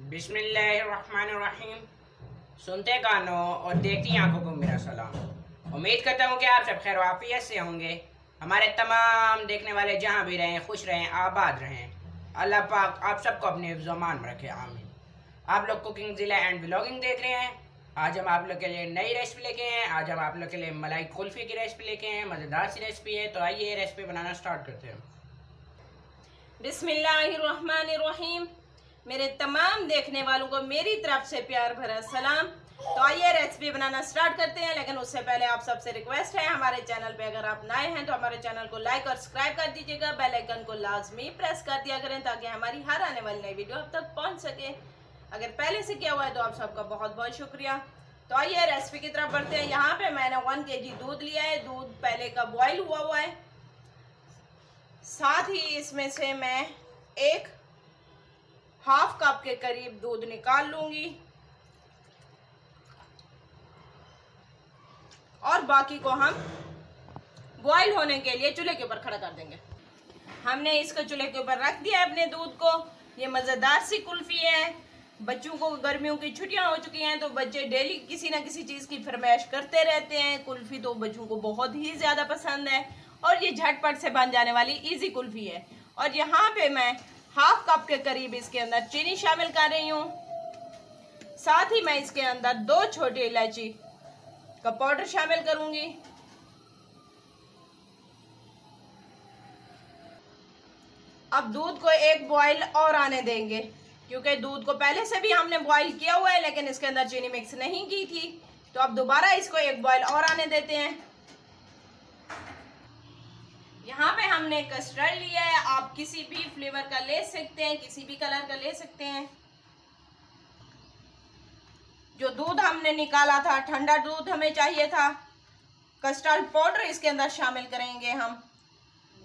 बिस्मिल्लाहिर्रहमानिर्रहीम। सुनते कानों और देखती आंखों को मेरा सलाम। उम्मीद करता हूँ कि आप सब खैर वाफियत से होंगे। हमारे तमाम देखने वाले जहाँ भी रहें खुश रहें, आबाद रहें। अल्लाह पाक आप सबको अपने हिफ्ज़-ओ-मान में रखे, आमीन। आप लोग कुकिंग ज़िला एंड व्लॉगिंग देख रहे हैं। आज हम आप लोग के लिए नई रेसिपी लेके हैं। आज हम आप लोग के लिए मलाई कुल्फ़ी की रेसिपी लेके हैं। मज़ेदार सी रेसिपी है, तो आइए ये रेसिपी बनाना स्टार्ट करते हैं। बिस्मिल्लाहिर्रहमानिर्रहीम। मेरे तमाम देखने वालों को मेरी तरफ से प्यार भरा सलाम। तो आइए रेसिपी बनाना स्टार्ट करते हैं, लेकिन उससे पहले आप सबसे रिक्वेस्ट है, हमारे चैनल पे अगर आप नए हैं तो हमारे चैनल को लाइक और सब्सक्राइब कर दीजिएगा। बेल आइकन को लाजमी प्रेस कर दिया करें ताकि हमारी हर आने वाली नई वीडियो आप तक पहुंच सके। अगर पहले से किया हुआ है तो आप सबका बहुत बहुत शुक्रिया। तो आइए रेसिपी की तरफ बढ़ते हैं। यहाँ पे मैंने 1 kg दूध लिया है। दूध पहले का बॉयल हुआ है। साथ ही इसमें से मैं एक हाफ कप के करीब दूध निकाल लूंगी और बाकी को हम बॉईल होने के लिए चूल्हे के ऊपर खड़ा कर देंगे। हमने इसको चूल्हे के ऊपर रख दिया है अपने दूध को। ये मज़ेदार सी कुल्फी है। बच्चों को गर्मियों की छुट्टियां हो चुकी हैं तो बच्चे डेली किसी ना किसी चीज़ की फरमाइश करते रहते हैं। कुल्फी तो बच्चों को बहुत ही ज़्यादा पसंद है और ये झटपट से बन जाने वाली इजी कुल्फी है। और यहाँ पे मैं हाफ कप के करीब इसके अंदर चीनी शामिल कर रही हूँ। साथ ही मैं इसके अंदर 2 छोटी इलायची का पाउडर शामिल करूंगी। अब दूध को एक बॉईल और आने देंगे, क्योंकि दूध को पहले से भी हमने बॉईल किया हुआ है लेकिन इसके अंदर चीनी मिक्स नहीं की थी। तो अब दोबारा इसको एक बॉईल और आने देते हैं। यहाँ पे हमने कस्टर्ड लिया है। आप किसी भी फ्लेवर का ले सकते हैं, किसी भी कलर का ले सकते हैं। जो दूध हमने निकाला था, ठंडा दूध हमें चाहिए था। कस्टर्ड पाउडर इसके अंदर शामिल करेंगे हम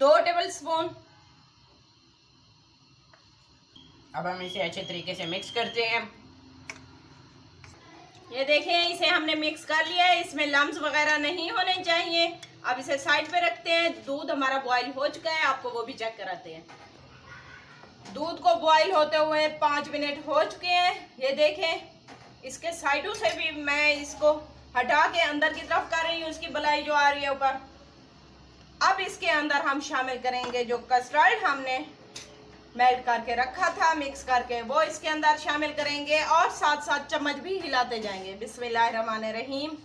2 टेबलस्पून। अब हम इसे अच्छे तरीके से मिक्स करते हैं। ये देखें, इसे हमने मिक्स कर लिया है। इसमें लम्स वगैरह नहीं होने चाहिए। अब इसे साइड पे रखते हैं। दूध हमारा बॉईल हो चुका है, आपको वो भी चेक कराते हैं। दूध को बॉईल होते हुए 5 मिनट हो चुके हैं। ये देखें, इसके साइडों से भी मैं इसको हटा के अंदर की तरफ कर रही हूँ, इसकी बलाई जो आ रही है ऊपर। अब इसके अंदर हम शामिल करेंगे जो कस्टर्ड हमने मेल्ट करके रखा था मिक्स करके, वो इसके अंदर शामिल करेंगे और साथ साथ चम्मच भी हिलाते जाएंगे। बिस्मिल्लाहिर्रहमानिर्रहीम।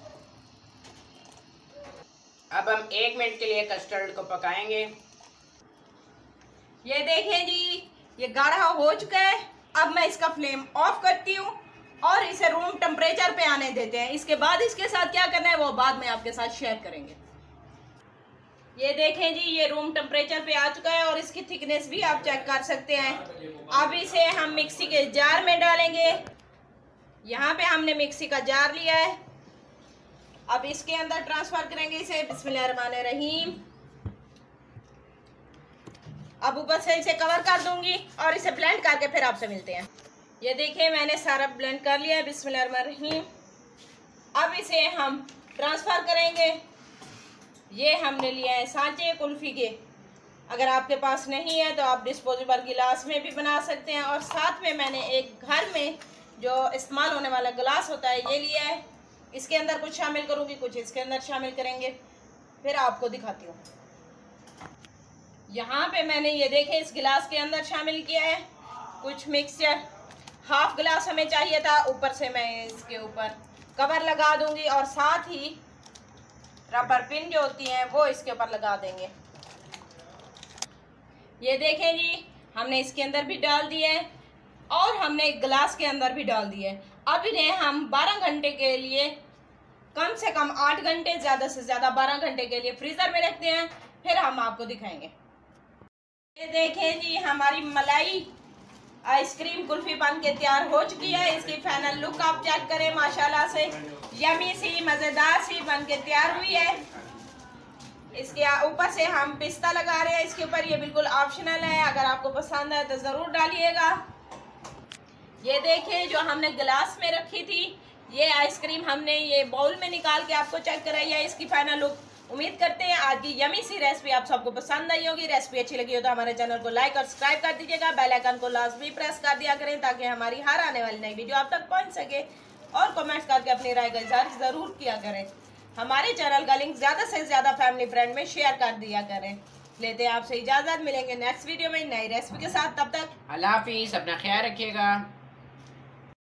अब हम 1 मिनट के लिए कस्टर्ड को पकाएंगे। ये देखें जी, ये गाढ़ा हो चुका है। अब मैं इसका फ्लेम ऑफ करती हूँ और इसे रूम टेम्परेचर पे आने देते हैं। इसके बाद इसके साथ क्या करना है वो बाद में आपके साथ शेयर करेंगे। ये देखें जी, ये रूम टेम्परेचर पे आ चुका है और इसकी थिकनेस भी आप चेक कर सकते हैं। अब इसे हम मिक्सी के जार में डालेंगे। यहाँ पे हमने मिक्सी का जार लिया है। अब इसके अंदर ट्रांसफर करेंगे इसे। बिस्मिल्लाहिर्रहमानिर्रहीम। अब ऊपर से इसे कवर कर दूंगी और इसे ब्लेंड करके फिर आपसे मिलते हैं। ये देखिए, मैंने सारा ब्लेंड कर लिया है। बिस्मिल्लाहिर्रहमानिर्रहीम। अब इसे हम ट्रांसफर करेंगे। ये हमने लिया है सांचे कुल्फी के। अगर आपके पास नहीं है तो आप डिस्पोजेबल गिलास में भी बना सकते हैं। और साथ में मैंने एक घर में जो इस्तेमाल होने वाला गिलास होता है ये लिया है। इसके अंदर कुछ शामिल करूँगी, कुछ इसके अंदर शामिल करेंगे, फिर आपको दिखाती हूँ। यहाँ पे मैंने ये देखे इस गिलास के अंदर शामिल किया है कुछ मिक्सचर। हाफ गिलास हमें चाहिए था। ऊपर से मैं इसके ऊपर कवर लगा दूंगी और साथ ही रबर पिन जो होती हैं वो इसके ऊपर लगा देंगे। ये देखें जी, हमने इसके अंदर भी डाल दिए है और हमने एक गिलास के अंदर भी डाल दिए। अब इन्हें हम 12 घंटे के लिए, कम से कम 8 घंटे, ज़्यादा से ज़्यादा 12 घंटे के लिए फ्रीज़र में रखते हैं, फिर हम आपको दिखाएंगे। ये देखें जी, हमारी मलाई आइसक्रीम कुल्फी बन के तैयार हो चुकी है। इसकी फाइनल लुक आप चेक करें। माशाल्लाह से यमी सी मज़ेदार सी बन के तैयार हुई है। इसके ऊपर से हम पिस्ता लगा रहे हैं इसके ऊपर। ये बिल्कुल ऑप्शनल है, अगर आपको पसंद है तो ज़रूर डालिएगा। ये देखिए, जो हमने गिलास में रखी थी ये आइसक्रीम हमने ये बाउल में निकाल के आपको चेक कराई है। इसकी फाइनल लुक उम्मीद करते हैं आज की यमी सी रेसिपी आप सबको पसंद आई होगी। रेसिपी अच्छी लगी हो तो हमारे चैनल को लाइक और सब्सक्राइब कर दीजिएगा। बेल आइकन को लाजमी प्रेस कर दिया करें ताकि हमारी हर आने वाली नई वीडियो आप तक पहुंच सके। और कमेंट्स करके अपनी राय का इजहार जरूर किया करें। हमारे चैनल का लिंक ज़्यादा से ज़्यादा फैमिली फ्रेंड में शेयर कर दिया करें। लेते हैं आपसे इजाज़त, मिलेंगे नेक्स्ट वीडियो में नई रेसिपी के साथ। तब तक अल्लाह हाफिज़, अपना ख्याल रखिएगा।